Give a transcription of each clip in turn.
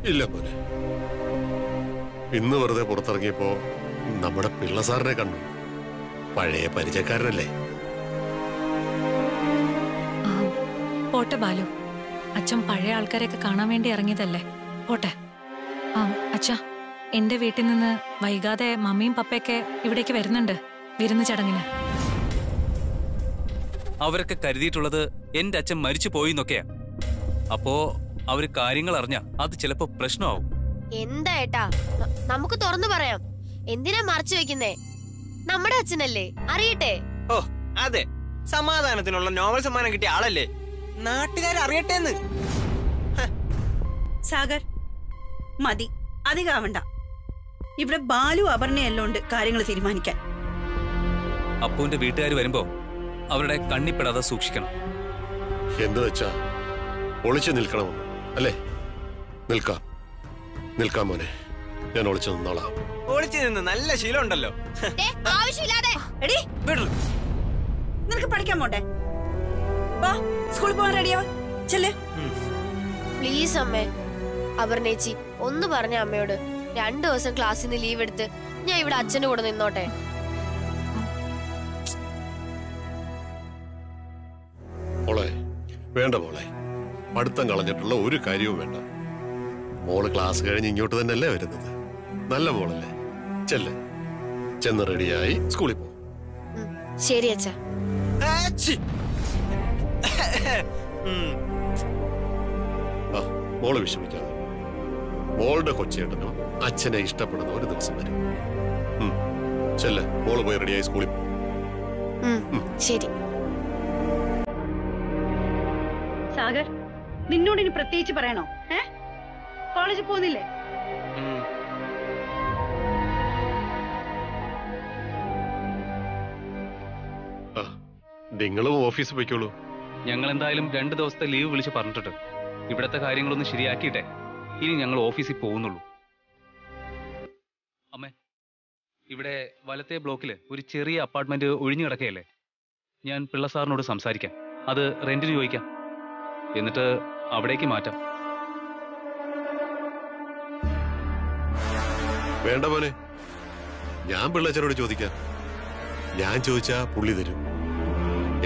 ഇല്ല മോനെ, ഇന്ന് വെറുതെ പുറത്തിറങ്ങിയപ്പോ നമ്മുടെ പിള്ള സാറിനെ കണ്ടു. പഴയ പരിചയക്കാരനല്ലേ. പോട്ടെ ബാലു, അച്ഛൻ പഴയ ആൾക്കാരെയൊക്കെ കാണാൻ വേണ്ടി ഇറങ്ങിയതല്ലേ, പോട്ടെ. അച്ഛാ, എന്റെ വീട്ടിൽ നിന്ന് വൈകാതെ മമ്മിയും പപ്പയൊക്കെ ഇവിടേക്ക് വരുന്നുണ്ട് വിരുന്ന് ചടങ്ങിന്. അവരൊക്കെ കരുതിയിട്ടുള്ളത് എന്റെ അച്ഛൻ മരിച്ചു പോയിന്നൊക്കെയാ. അപ്പോ അവര് കാര്യങ്ങൾ അറിഞ്ഞ അത് ചിലപ്പോ പ്രശ്നമാവും. എന്താ ഏട്ടാ, നമുക്ക് തുറന്നു പറയാം. എന്തിനാ മറച്ചു വെക്കുന്നേ? നമ്മുടെ അച്ഛനല്ലേ, അറിയട്ടെ. ഓ അതെ, സമാധാനത്തിനുള്ള നോവൽ സമ്മാനം കിട്ടിയ ആളല്ലേ, നാട്ടുകാരറിയട്ടെ എന്ന്. സാഗർ, മതി, അധികാവണ്ട. ഇവിടെ ബാലു അപർണയല്ലോണ്ട് കാര്യങ്ങൾ തീരുമാനിക്കാൻ. അപ്പുവിന്റെ വീട്ടുകാർ വരുമ്പോ അവരുടെ കണ്ണിപ്പെടാതെ സൂക്ഷിക്കണം. എന്ത് വെച്ചാ ഒളിച്ചു നിൽക്കണമെന്ന് അല്ലേ? നിൽക്കാം മോനെ, ഞാൻ ഒളിച്ചു നിന്നോളാം. ഒളിച്ചു നിന്ന് നല്ല ശീലം ഉണ്ടല്ലോ. ആവശ്യമില്ലാതെ നിനക്ക് പഠിക്കാൻ പോണ്ടേ? സ്കൂളിൽ പോകാൻ റെഡിയാവാ, ചെല്ലേ. പ്ലീസ് അമ്മേ, അപർണേച്ചി ഒന്ന് പറഞ്ഞ അമ്മയോട് 2 ദിവസം ക്ലാസ്സിൽ നിന്ന് ലീവ് എടുത്ത് ഞാൻ ഇവിടെ അച്ഛന്റെ കൂടെ നിന്നോട്ടെ. മോളെ വേണ്ട മോളെ, പഠിത്തം കളഞ്ഞിട്ടുള്ള ഒരു കാര്യവും വേണ്ട. മോള് ക്ലാസ് കഴിഞ്ഞ് ഇങ്ങോട്ട് തന്നെയല്ലേ വരുന്നത്. നല്ല മോളല്ലേ, ചെന്ന് റെഡിയായി സ്കൂളിൽ പോ. ശരി അച്ഛാ. മോള് വിഷമിക്കാതെ, മോളുടെ കൊച്ചേട്ടനും അച്ഛനെ ഇഷ്ടപ്പെടുന്ന ഒരു ദിവസം വരും. മോള് പോയി റെഡിയായി സ്കൂളിൽ പോ. ശരി. സാഗർ, നിന്നോട് ഇനി പ്രത്യേകിച്ച് പറയണോ? കോളേജിൽ പോകുന്നില്ലേ? നിങ്ങളും ഓഫീസിൽ പോയിക്കോളൂ. ഞങ്ങൾ എന്തായാലും 2 ദിവസത്തെ ലീവ് വിളിച്ച് പറഞ്ഞിട്ടുണ്ട്. ഇവിടത്തെ കാര്യങ്ങളൊന്ന് ശരിയാക്കിയിട്ടെ ഇനി ഞങ്ങൾ ഓഫീസിൽ പോകുന്നുള്ളൂ. അമ്മേ, ഇവിടെ വലത്തെ ബ്ലോക്കില് ഒരു ചെറിയ അപ്പാർട്ട്മെന്റ് ഒഴിഞ്ഞു കിടക്കുകയല്ലേ. ഞാൻ പിള്ള സാറിനോട് സംസാരിക്കാം, അത് റെന്റിന് ചോദിക്കാം, എന്നിട്ട് അവിടേക്ക് മാറ്റാം. വേണ്ട മോനെ, ഞാൻ പിള്ളച്ചനോട് ചോദിക്കാം. ഞാൻ ചോദിച്ചാ പുള്ളി തരും.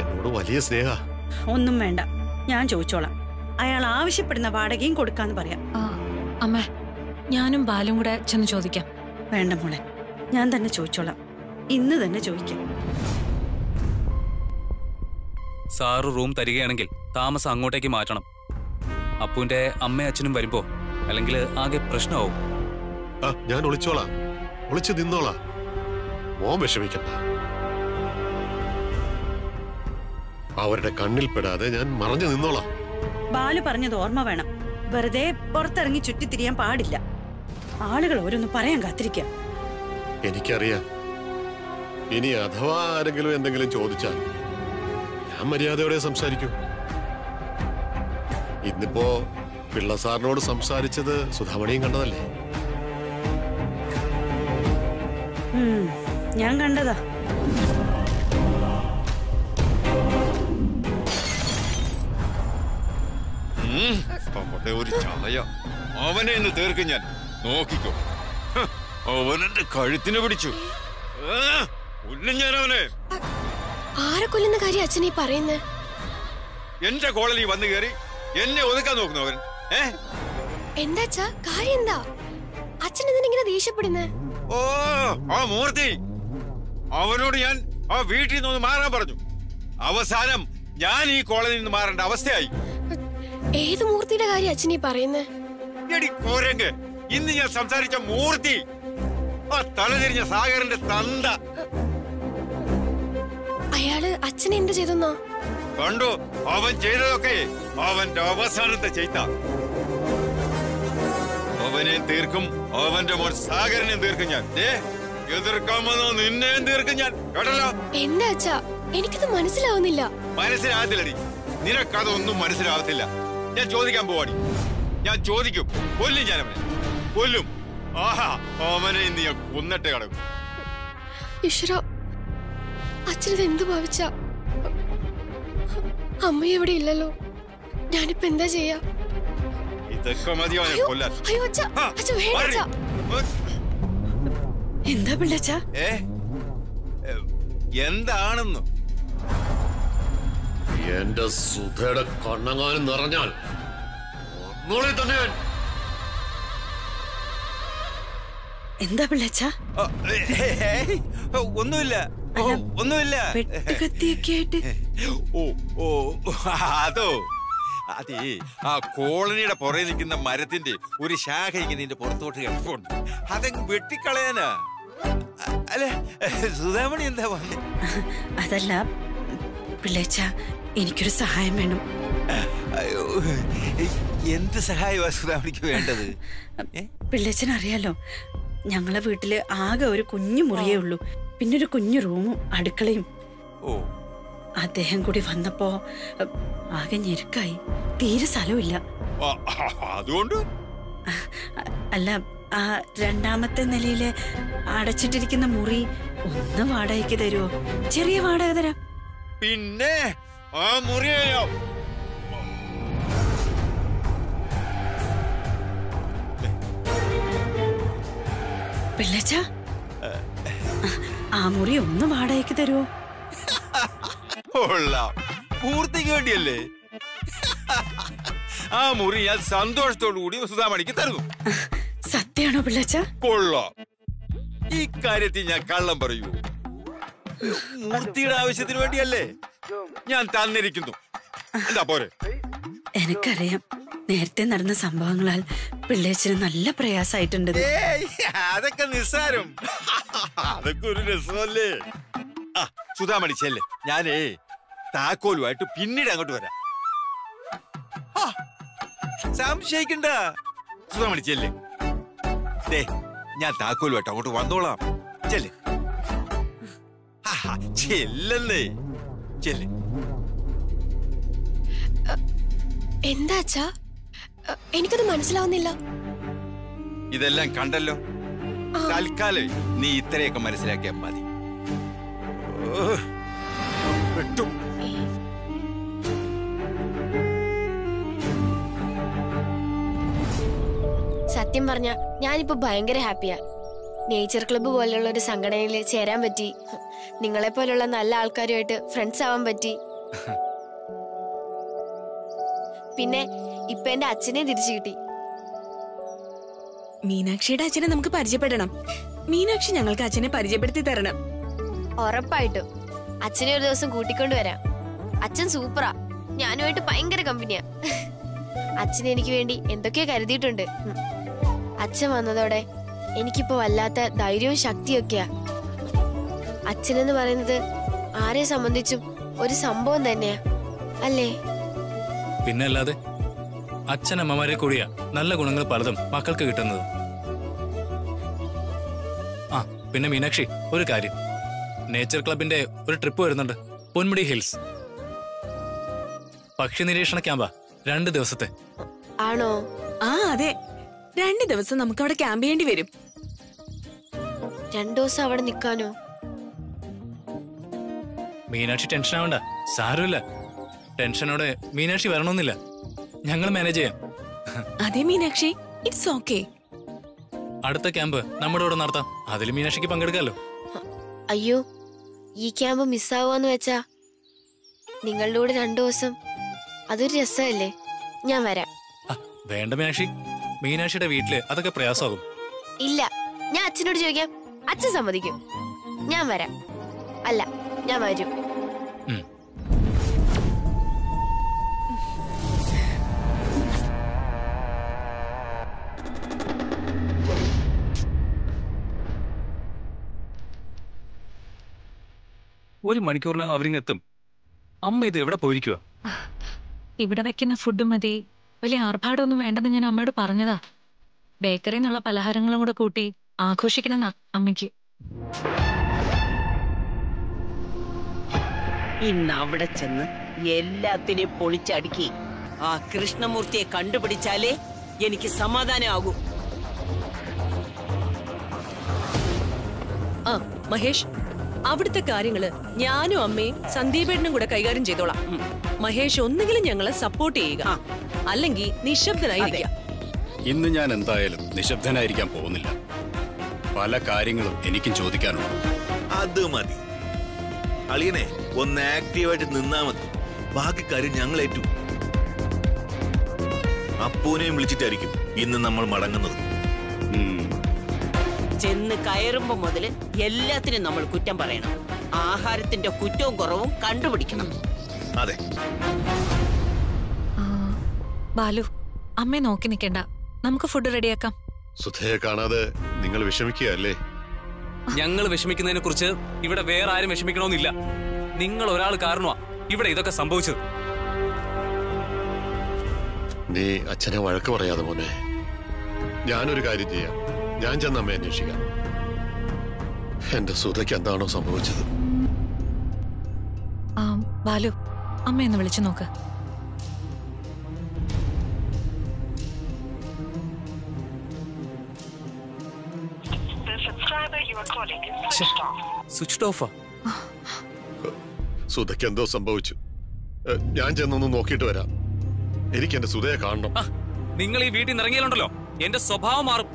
എന്നോട് വലിയ സ്നേഹ. ഒന്നും വേണ്ട, ഞാൻ ചോദിച്ചോളാം. അയാൾ ആവശ്യപ്പെടുന്ന വാടകയും കൊടുക്കാന്ന് പറയാം. അമ്മ, ഞാനും ബാലും കൂടെ ചെന്ന് ചോദിക്കാം. വേണ്ട മോളെ, ഞാൻ തന്നെ ചോദിച്ചോളാം. ഇന്ന് തന്നെ ചോദിക്കാം. സാറ് റൂം തരികയാണെങ്കിൽ താമസം അങ്ങോട്ടേക്ക് മാറ്റണം. അപ്പുവിന്റെ അമ്മയും അച്ഛനും വരുമ്പോ അല്ലെങ്കിൽ ആകെ പ്രശ്നമാവും. ഞാൻ ഒളിച്ചോളാം, ഒളിച്ചു നിന്നോളാം. മോൻ വിഷമിക്കണ്ട. അവരുടെ കണ്ണിൽ പെടാതെ ഞാൻ മറഞ്ഞു നിന്നോളാം. ബാലു പറഞ്ഞത് ഓർമ്മ വേണം. വെറുതെ പുറത്തിറങ്ങി ചുറ്റിത്തിരിയാൻ പാടില്ല. ആളുകൾ ഓരോന്ന് പറയാൻ കാത്തിരിക്കാം. എനിക്കറിയാം. ഇനി അഥവാ ആരെങ്കിലും എന്തെങ്കിലും ചോദിച്ചാൽ ഞാൻ മര്യാദയോടെ സംസാരിക്കും. ഇന്നിപ്പോ പിള്ള സാറിനോട് സംസാരിച്ചത് സുധാമണിയും കണ്ടതല്ലേ? ഞാൻ കണ്ടതാ. ഒരു ചായ അവനെ ഇന്ന് തീർക്കും ഞാൻ. നോക്കിക്കോ, അവനെന്റെ കഴുത്തിന് പിടിച്ചു കൊല്ലും ഞാൻ അവനെ. ആരെ കൊല്ലുന്ന കാര്യം അച്ഛനീ പറയുന്നേ? എന്റെ കോളനി വന്നു കയറി എന്നെ ഒതുക്കാൻ നോക്കുന്നു അവൻ. എന്താ കാര്യം? എന്താ അച്ഛൻ എന്തിനാ ദേഷ്യപ്പെടുന്നേ? ഓ, ആ മൂർത്തി, അവനോട് ഞാൻ ആ വീട്ടിൽ നിന്ന് മാറാൻ പറഞ്ഞു. അവസാനം ഞാൻ ഈ കോളനിയിൽ നിന്ന് മാറേണ്ട അവസ്ഥയായി. ഏത് മൂർത്തിയുടെ കാര്യം അച്ഛനീ പറയുന്നേ? എടി കോരങ്ങ്, ഇന്ന് ഞാൻ സംസാരിച്ച മൂർത്തി, ആ തലതിരിഞ്ഞ സാഗറിന്റെ തന്ത. അയാള് അച്ഛനെ എന്ത് ചെയ്തെന്നോ? കണ്ടു, അവൻ ചെയ്തതൊക്കെ അവന്റെ അവസാനത്തെ ചെയ്ത. അവനെ തീർക്കും, അവന്റെ മോൻ സാഗരനെ തീർക്കും ഞാൻ. എതിർക്കാമെന്നോ നിന്നെയും തീർക്കും ഞാൻ, കേട്ടല്ലോ? എന്താ അച്ഛാ, എനിക്കത് മനസ്സിലാവുന്നില്ല. മനസ്സിലാകത്തില്ലടി, നിനക്കതൊന്നും മനസ്സിലാവത്തില്ല. ഞാൻ ചോദിക്കാൻ പോവാടി, ഞാൻ ചോദിക്കും. കൊല്ലും ഞാൻ അവനെ, കൊല്ലും. ആഹാ, അവനെ നീ കൊന്നിട്ട് കിടക്കും. ഈശ്വരാ, അച്ഛനത് എന്ത് ഭാവിച്ച? അമ്മ എവിടെ ഇല്ലല്ലോ, ഞാനിപ്പോ എന്താ ചെയ്യാ? ഇതൊക്കെ മതിയോ ഞാൻ കൊല്ലാൻ? അയ്യോ അച്ഛാ, ആ, അച്ഛാ, വേണ്ട മാറി. അച്ഛാ. എന്താ പിള്ളച്ച? ഏ എന്താണെന്ന് എന്റെ സുധയുടെ കണ്ണങ്ങാനും നിറഞ്ഞാൽ തന്നെ എന്താ പിള്ളച്ച? ഒന്നുമില്ല, ഒന്നുമില്ല. വെട്ടുകത്തിയൊക്കെ ആയിട്ട്. ഓ അതോ അതെ, ആ കോളനിയുടെ പുറകെ നിൽക്കുന്ന മരത്തിന്റെ ഒരു ശാഖ ഇങ്ങനെ നിന്റെ പുറത്തോട്ട് കിടപ്പുണ്ട്. അതങ്ങ് വെട്ടിക്കളയാനാ. അല്ലെ സുധാമണി എന്താ പറഞ്ഞ? അതല്ല പിള്ളച്ച, എനിക്കൊരു സഹായം വേണം. അയ്യോ, എന്ത് സഹായമാ സുധാമണിക്ക് വേണ്ടത്? പിള്ളച്ചനറിയാലോ, ഞങ്ങളെ വീട്ടില് ആകെ ഒരു കുഞ്ഞു മുറിയേ ഉള്ളൂ, പിന്നെ ഒരു കുഞ്ഞു റൂമും അടുക്കളയും. ഓ, അദ്ദേഹം കൂടി വന്നപ്പോ ആകെ ഞെരുക്കായി, തീരെ സ്ഥലമില്ല. അതുകൊണ്ട് അല്ല, ആ രണ്ടാമത്തെ നിലയില് അടച്ചിട്ടിരിക്കുന്ന മുറി ഒന്ന് വാടകയ്ക്ക് തരുമോ? ചെറിയ വാടക തരാം. പിന്നെ ആ മുറിയോ പിള്ളച്ച, ആ മുറി ഒന്ന് വാടകയ്ക്ക് തരുമോ? പൂർത്തിക്ക് വേണ്ടിയല്ലേ? ആ മുറി ഞാൻ സന്തോഷത്തോടു കൂടി സുധാമണിക്ക് തരുന്നു. സത്യാണോ പിള്ളച്ച? കൊള്ളാം. ഈ കാര്യത്തിൽ ഞാൻ കള്ളം പറയൂ? മൂർത്തിയുടെ ആവശ്യത്തിന് വേണ്ടിയല്ലേ ഞാൻ തന്നിരിക്കുന്നു. എന്താ പോരെ? എനിക്കറിയാം, നേരത്തെ നടന്ന സംഭവങ്ങളാൽ പിള്ളേച്ചന് നല്ല പ്രയാസമായിട്ടുണ്ട്. അതൊക്കെ നിസ്സാരം. അതൊക്കെ ഒരു രസമല്ലേ? ആ സുധാമണി ചെല്ലേ, ഞാനേ താക്കോലുമായിട്ട് പിന്നീട് അങ്ങോട്ട് വരാം. സംശയിക്കണ്ട സുധാമണി ചെല്ലേ. ഞാൻ താക്കോലുമായിട്ട് അങ്ങോട്ട് വന്നോളാം. ചെല്ലേ ചെല്ലേ ചെല്ലേ. എന്താ അച്ഛാ? എനിക്കത് മനസ്സിലാവുന്നില്ല. ഇതെല്ലാം കണ്ടല്ലോ, തൽക്കാലം നീ ഇത്രയൊക്കെ മനസ്സിലാക്കിയാൽ മതി. വെട്ടും. സത്യം പറഞ്ഞ ഞാനിപ്പോ ഭയങ്കര ഹാപ്പിയാ. നേച്ചർ ക്ലബ്ബ് പോലുള്ള ഒരു സംഘടനയിൽ ചേരാൻ പറ്റി, നിങ്ങളെ പോലുള്ള നല്ല ആൾക്കാരുമായിട്ട് ഫ്രണ്ട്സ് ആവാൻ പറ്റി. പിന്നെ ഇപ്പൊ എന്റെ അച്ഛനെ തിരിച്ചു കിട്ടി. മീനാക്ഷിയുടെ അച്ഛനെ നമുക്ക് പരിചയപ്പെടണം. മീനാക്ഷി ഞങ്ങൾക്ക് അച്ഛനെ പരിചയപ്പെടുത്തി തരണം. ഉറപ്പായിട്ടും അച്ഛനെ ഒരു ദിവസം കൂട്ടിക്കൊണ്ടുവരാം. അച്ഛൻ സൂപ്പറാ, ഞാനുമായിട്ട് ഭയങ്കര കമ്പനിയാ. അച്ഛൻ എനിക്ക് വേണ്ടി എന്തൊക്കെയോ കരുതിയിട്ടുണ്ട്. അച്ഛൻ വന്നതോടെ എനിക്കിപ്പോ വല്ലാത്ത ധൈര്യവും ശക്തിയൊക്കെയാ. അച്ഛനെന്ന് പറയുന്നത് ആരെ സംബന്ധിച്ചും ഒരു സംഭവം തന്നെയാ, അല്ലേ? പിന്നല്ലാതെ അച്ഛനമ്മമാരെ കൂടിയാ നല്ല ഗുണങ്ങൾ പലതും മക്കൾക്ക് കിട്ടുന്നത്. ആ പിന്നെ മീനാക്ഷി, ഒരു കാര്യം, നേച്ചർ ക്ലബിന്റെ ഒരു ട്രിപ്പ് വരുന്നുണ്ട്, പൊന്മുടി ഹിൽസ്. പക്ഷി നിരീക്ഷണ ക്യാമ്പാ, 2 ദിവസത്തെ. ആണോ? ആ അതെ, 2 ദിവസം നമുക്ക് അവിടെ ക്യാമ്പ് ചെയ്യേണ്ടി വരും. 2 ദിവസം അവിടെ നിൽക്കാനോ? മീനാക്ഷി ടെൻഷൻ ആവണ്ട, സാരമില്ല. ടെൻഷനോടെ മീനാക്ഷി വരണമെന്നില്ല, ഞങ്ങൾ മാനേജ് ചെയ്യാം. അതെ മീനാക്ഷി, ഇറ്റ്സ് ഓക്കെ. അടുത്ത ക്യാമ്പ് നമ്മുടെ ഇവിടെ നടത്താം, അതിൽ മീനാക്ഷിക്ക് പങ്കെടുക്കാമല്ലോ. അയ്യോ, ഈ ക്യാമ്പ് മിസ്സാവുകയെന്ന് വെച്ചാ നിങ്ങളുടെ കൂടെ 2 ദിവസം അതൊരു രസമല്ലേ? ഞാൻ വരാം. വേണ്ട മീനാക്ഷി, മീനാക്ഷിയുടെ വീട്ടില് അതൊക്കെ പ്രയാസമാകും. ഇല്ല, ഞാൻ അച്ഛനോട് ചോദിക്കാം, അച്ഛൻ സമ്മതിക്കും. ഞാൻ വരാം. അല്ല, ഞാൻ വരും. ഒരു മണിക്കൂറിന് അവരിങ്ങെത്തും. അമ്മ ഇത് എവിടെ പോയിരിക്കുക? ഇവിടെ വെക്കുന്ന ഫുഡ് മതി, വലിയ ആർഭാടമൊന്നും വേണ്ടെന്ന് ഞാൻ അമ്മയോട് പറഞ്ഞതാ. ബേക്കറിയിൽ നിന്നുള്ള പലഹാരങ്ങളും കൂടെ കൂട്ടി ആഘോഷിക്കണം അമ്മയ്ക്ക്. ഇന്ന് അവിടെ ചെന്ന് എല്ലാത്തിനെയും പൊളിച്ചടുക്കി ആ കൃഷ്ണമൂർത്തിയെ കണ്ടുപിടിച്ചാലേ എനിക്ക് സമാധാനമാകൂ. ആ മഹേഷ്, അവിടുത്തെ കാര്യങ്ങള് ഞാനും അമ്മയും സന്ദീപേട്ടനും കൂടെ കൈകാര്യം ചെയ്തോളാം. മഹേഷ് ഒന്നുകിലും ഞങ്ങളെ സപ്പോർട്ട് ചെയ്യുക, അല്ലെങ്കിൽ നിശബ്ദനായിരിക്കുക. ഇന്ന് ഞാൻ എന്തായാലും നിശബ്ദനായിരിക്കാൻ പോകുന്നില്ല. പല കാര്യങ്ങളും എനിക്കും ചോദിക്കാനുണ്ട്. അത് മതി അളിയനെ, ഒന്ന് ആക്റ്റീവായിട്ട് നിന്നാ മതി. ബാക്കി കാര്യം ഞങ്ങൾ ഏറ്റു. അപ്പൂനെയും വിളിച്ചിട്ടായിരിക്കും ഇന്ന് നമ്മൾ മടങ്ങുന്നത്. ചെന്ന് കയറുമ്പോ മുതല് എല്ലാത്തിനും നമ്മൾ കുറ്റം പറയണം. ആഹാരത്തിന്റെ കുറ്റവും കുറവും കണ്ടുപിടിക്കണം. അതെ. ബാലു, അമ്മയെ നോക്കി നിൽക്കണ്ട, നമുക്ക് ഫുഡ് റെഡിയാക്കാം. സുധയെ കാണാതെ നിങ്ങൾ വിഷമിക്കുകയല്ലേ? ഞങ്ങൾ വിഷമിക്കുന്നതിനെ കുറിച്ച് ഇവിടെ വേറെ ആരും വിഷമിക്കണമെന്നില്ല. നിങ്ങൾ ഒരാൾ കാരണമാ ഇവിടെ ഇതൊക്കെ സംഭവിച്ചത്. നീ അച്ഛനെ വഴക്ക് പറയാതെ മോനെ. ഞാനൊരു കാര്യം ചെയ്യാം, ഞാൻ ചെന്ന് അമ്മയെ അന്വേഷിക്കാം. എന്റെ സുധയ്ക്ക് എന്താണോ സംഭവിച്ചത്. ബാലു, അമ്മയൊന്ന് വിളിച്ചു നോക്ക്. സ്വിച്ച് ഓഫാ. സുധയ്ക്ക് എന്തോ സംഭവിച്ചു. ഞാൻ ചെന്നൊന്ന് നോക്കിയിട്ട് വരാം. എനിക്ക് എന്റെ സുധയെ കാണണം. നിങ്ങൾ ഈ വീട്ടിൽ നിന്ന് ഇറങ്ങിയാലുണ്ടല്ലോ എന്റെ സ്വഭാവം മാറും.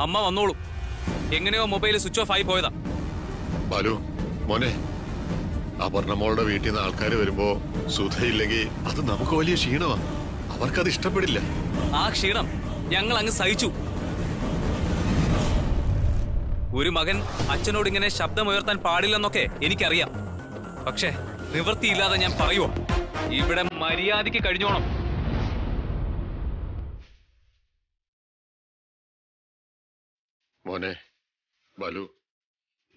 അമ്മ വന്നോളൂ. എങ്ങനെയോ മൊബൈൽ സ്വിച്ച് ഓഫ് ആയി പോയതാ. ബാലു മോനെ, അപർണമോളുടെ വീട്ടിൽ നിന്ന് ആൾക്കാർ വരുമ്പോ സുധയില്ലെങ്കിൽ അത് നമുക്ക് വലിയ ക്ഷീണമാണ്. അവർക്കത് ഇഷ്ടപ്പെടില്ല. ആ ക്ഷീണം ഞങ്ങൾ അങ്ങ് സഹിച്ചു. ഒരു മകൻ അച്ഛനോട് ഇങ്ങനെ ശബ്ദമുയർത്താൻ പാടില്ലെന്നൊക്കെ എനിക്കറിയാം. പക്ഷെ നിവൃത്തിയില്ലാതെ ഞാൻ പറയുവോ, ഇവിടെ മര്യാദയ്ക്ക് കഴിഞ്ഞോണം. മോനെ ബാലു,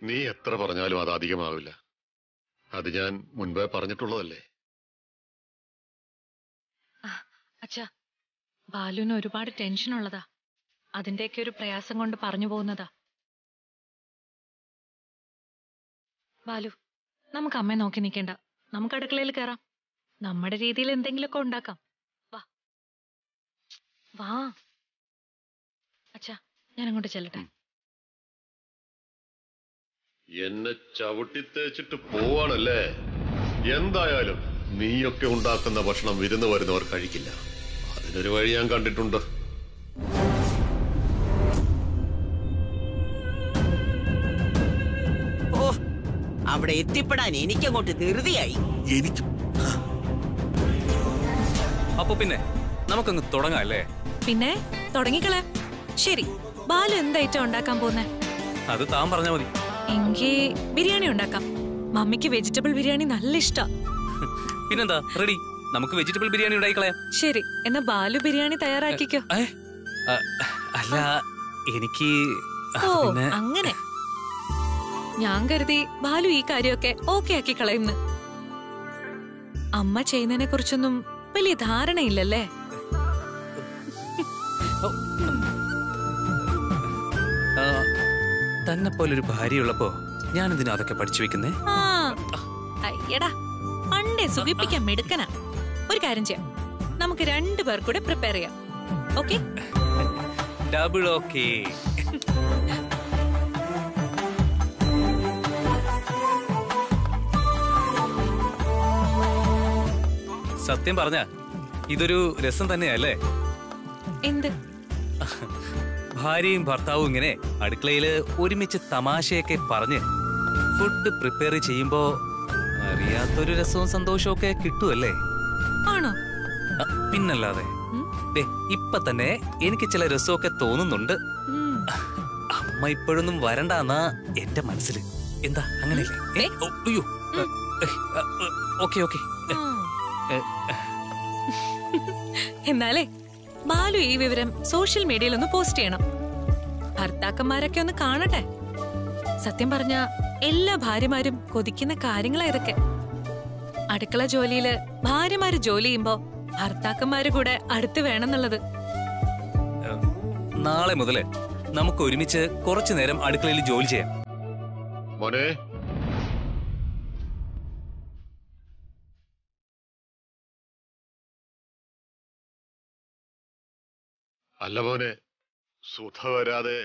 നീ എത്ര പറഞ്ഞാലും അത് അധികമാവില്ല. അത് ഞാൻ മുൻപേ പറഞ്ഞിട്ടുള്ളതല്ലേ. അച്ഛാ, ബാലുവിന് ഒരുപാട് ടെൻഷൻ ഉള്ളതാ. അതിന്റെയൊക്കെ ഒരു പ്രയാസം കൊണ്ട് പറഞ്ഞു പോകുന്നതാ. ബാലു, നമുക്ക് അമ്മയെ നോക്കി നിൽക്കണ്ട, നമുക്ക് അടുക്കളയിൽ കയറാം. നമ്മുടെ രീതിയിൽ എന്തെങ്കിലുമൊക്കെ ഉണ്ടാക്കാം. വാ വാ അച്ഛാ, ഞാൻ അങ്ങോട്ട് ചെല്ലട്ടെ. എന്നെ ചവിട്ടിത്തേച്ചിട്ട് പോവാണല്ലേ? എന്തായാലും നീയൊക്കെ ഉണ്ടാക്കുന്ന ഭക്ഷണം വിരുന്ന് വരുന്നവർ കഴിക്കില്ല. അതിനൊരു വഴി ഞാൻ കണ്ടിട്ടുണ്ട്. ഓ, അവിടെ എത്തിപ്പെടാൻ എനിക്കങ്ങോട്ട് ധൃതിയായി. എനിക്ക് അപ്പൊ പിന്നെ നമുക്കങ്ങ് തുടങ്ങാം അല്ലേ? പിന്നെ തുടങ്ങിക്കളയാം. ശരി, ബാലു എന്താ ഐറ്റം ഉണ്ടാക്കാൻ പോന്നെ? അത് താൻ പറഞ്ഞാ മതി. എങ്കിൽ ബിരിയാണി ഉണ്ടാക്കാം. മമ്മിക്ക് വെജിറ്റബിൾ ബിരിയാണി നല്ല ഇഷ്ടാ. പിന്നെന്താ, റെഡി. നമുക്ക് വെജിറ്റബിൾ ബിരിയാണി ഉണ്ടായിക്കളയാം. ശരി, എന്നാ ബാലു ബിരിയാണി തയ്യാറാക്കിക്കോ. അല്ല, എനിക്ക് ഓ അങ്ങനെ. ഞാൻ കരുതി ബാലു ഈ കാര്യമൊക്കെ ഓക്കെ ആക്കി കളയുന്നു. അമ്മ ചെയ്യുന്നതിനെ കുറിച്ചൊന്നും വലിയ ധാരണയില്ലല്ലേ? തന്നെ പോലൊരു ഭാര്യയുള്ളപ്പോ ഞാൻ എന്തിനാ അതൊക്കെ പഠിച്ചു വെക്കുന്നേ? അയ്യടാ, പണ്ടേ സുഖിപ്പിക്കാൻ മെടുക്കനാ. ഒരു കാര്യം ചെയ്യാം, നമുക്ക് 2 പേർ കൂടെ പ്രിപ്പയർ ചെയ്യാം. ഓക്കെ? Double okay. സത്യം പറഞ്ഞ ഇതൊരു രസം തന്നെയല്ലേ? എന്ത്? ഭാര്യയും ഭർത്താവും ഇങ്ങനെ അടുക്കളയില് ഒരുമിച്ച് തമാശയൊക്കെ പറഞ്ഞ് ഫുഡ് പ്രിപ്പയർ ചെയ്യുമ്പോ അറിയാത്തൊരു രസവും സന്തോഷവും ഒക്കെ കിട്ടുമല്ലേ? ആണോ? പിന്നല്ലാതെ. ഇപ്പൊ തന്നെ എനിക്ക് ചില രസമൊക്കെ തോന്നുന്നുണ്ട്. അമ്മ ഇപ്പോഴൊന്നും വരണ്ടാന്നാ എന്റെ മനസ്സില്. എന്താ അങ്ങനെയല്ലേ? അയ്യോ, ഓക്കെ ഓക്കെ. എന്നാലേ ബാലു ഈ വിവരം സോഷ്യൽ മീഡിയയിൽ ഒന്ന് പോസ്റ്റ് ചെയ്യണം. ഭർത്താക്കന്മാരൊക്കെ ഒന്ന് കാണട്ടെ. സത്യം പറഞ്ഞ എല്ലാ ഭാര്യമാരും കൊതിക്കുന്ന കാര്യങ്ങളാ ഇതൊക്കെ. അടുക്കള ജോലിയില് ഭാര്യമാര് ജോലി ചെയ്യുമ്പോ ഭർത്താക്കന്മാര് കൂടെ അടുത്ത് വേണമെന്നുള്ളത്. നാളെ മുതല് നമുക്ക് ഒരുമിച്ച് കുറച്ചു നേരം അടുക്കളയിൽ ജോലി ചെയ്യാം. മോനെ, അല്ല മോനെ, സുധ വരാതെ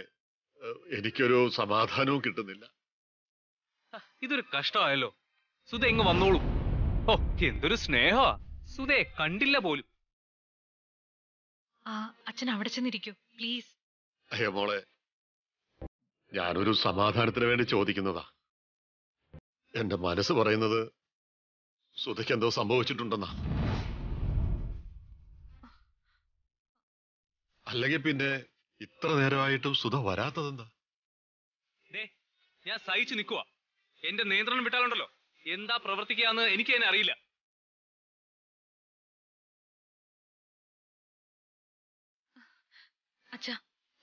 എനിക്കൊരു സമാധാനവും കിട്ടുന്നില്ല. ഇതൊരു കഷ്ടമായല്ലോ. സുധ എങ്ങ് വന്നോളൂ. ഓ എന്തൊരു സ്നേഹമാ. സുധയെ കണ്ടില്ല പോലും. അച്ഛൻ അവിടെ ചെന്നിരിക്കൂ പ്ലീസ്. അയ്യോ മോളെ, ഞാനൊരു സമാധാനത്തിന് വേണ്ടി ചോദിക്കുന്നതാ. എന്റെ മനസ്സ് പറയുന്നത് സുധയ്ക്ക് എന്തോ സംഭവിച്ചിട്ടുണ്ടെന്നാ. അല്ലെങ്കിൽ പിന്നെ ഇത്ര നേരമായിട്ടും സുധ വരാത്തതെന്താ? ഞാൻ സഹിച്ചു നിൽക്കുക. എന്റെ നിയന്ത്രണം വിട്ടാലുണ്ടല്ലോ എന്താ പ്രവർത്തിക്കാന്ന് എനിക്ക് തന്നെ അറിയില്ല.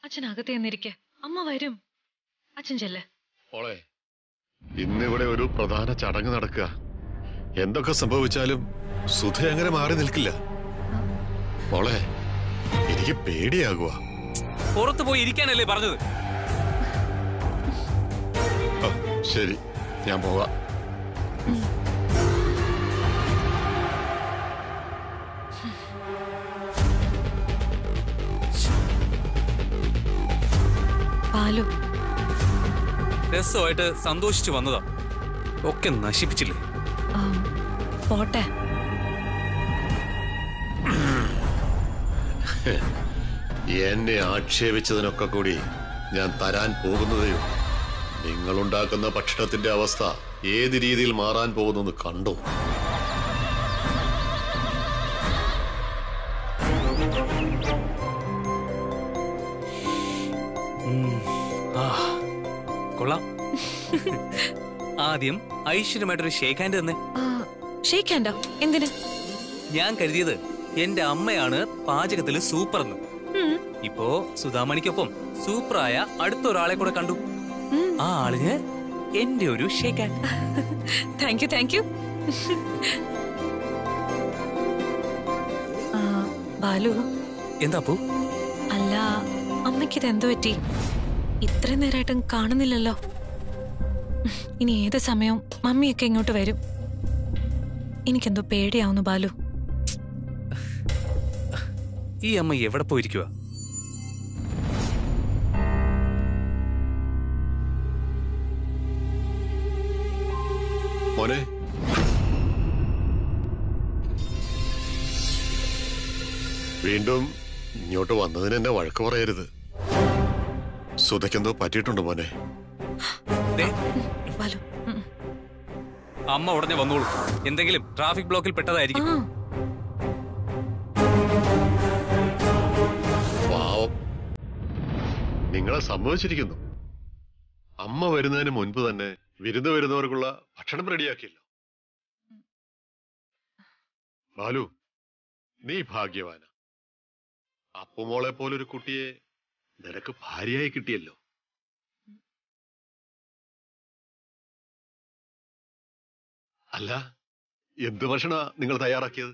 അച്ഛനകത്ത് ചെന്നിരിക്കെ, അമ്മ വരും. അച്ഛൻ ചെല്ലേ. മോളെ, ഇന്നിവിടെ ഒരു പ്രധാന ചടങ്ങ് നടക്കുക. എന്തൊക്കെ സംഭവിച്ചാലും സുധ അങ്ങനെ മാറി നിൽക്കില്ല. മോളെ, എനിക്ക് പേടിയാകുക. പുറത്തു പോയി ഇരിക്കാനല്ലേ പറഞ്ഞത്? ശരി, ഞാൻ പോവാ. പാലു രസമായിട്ട് സന്തോഷിച്ചു വന്നതാ, ഒക്കെ നശിപ്പിച്ചില്ലേ? പോട്ടെ. എന്നെ ആക്ഷേപിച്ചതിനൊക്കെ കൂടി ഞാൻ തരാൻ പോകുന്നതേ. നിങ്ങളുണ്ടാക്കുന്ന ഭക്ഷണത്തിന്റെ അവസ്ഥ ഏത് രീതിയിൽ മാറാൻ പോകുന്നു കണ്ടോ? കൊള്ളാം. ആദ്യം ഐശ്വര്യമായിട്ടൊരു ഷേക്ക് ഹാൻഡ് തന്നെ. ഷേക്ക് ഹാൻഡോ? എന്തിന്? ഞാൻ കരുതിയത് എന്റെ അമ്മയാണ് പാചകത്തിൽ സൂപ്പർ എന്ന്. ഇപ്പോ സുധാമണിക്കൊപ്പം സൂപ്പറായ അടുത്തൊരാളെ കൂടെ കണ്ടു. ആ ആളിന് എന്റെ ഒരു shake hand. Thank you, thank you. Balu. എന്താ പൂ? അല്ല, അമ്മയ്ക്കിത് എന്തോ പറ്റി? ഇത്രയും നേരമായിട്ടും കാണുന്നില്ലല്ലോ. ഇനി ഏത് സമയവും മമ്മിയൊക്കെ ഇങ്ങോട്ട് വരും. എനിക്കെന്തോ പേടിയാവുന്നു ബാലു. ഈ അമ്മ എവിടെ പോയിരിക്കുക? മോനെ, വീണ്ടും ഇങ്ങോട്ട് വന്നതിന് എന്നെ വഴക്ക് പറയരുത്. സുധയ്ക്കെന്തോ പറ്റിയിട്ടുണ്ട് മോനെ. അമ്മ ഉടനെ വന്നോളൂ. എന്തെങ്കിലും ട്രാഫിക് ബ്ലോക്കിൽ പെട്ടതായിരിക്കും. പാവം, നിങ്ങളെ സമ്മതിച്ചിരിക്കുന്നു. അമ്മ വരുന്നതിന് മുൻപ് തന്നെ വിരുന്ന് വരുന്നവർക്കുള്ള ഭക്ഷണം റെഡിയാക്കിയല്ലോ. ബാലു, നീ ഭാഗ്യവാന. അപ്പുമോളെ പോലൊരു കുട്ടിയെ നിനക്ക് ഭാര്യയായി കിട്ടിയല്ലോ. അല്ല, എന്ത് ഭക്ഷണ നിങ്ങൾ തയ്യാറാക്കിയത്?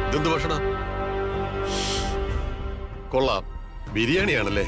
ഇതെന്ത് ഭക്ഷണ? കൊള്ളാം, ബിരിയാണിയാണല്ലേ?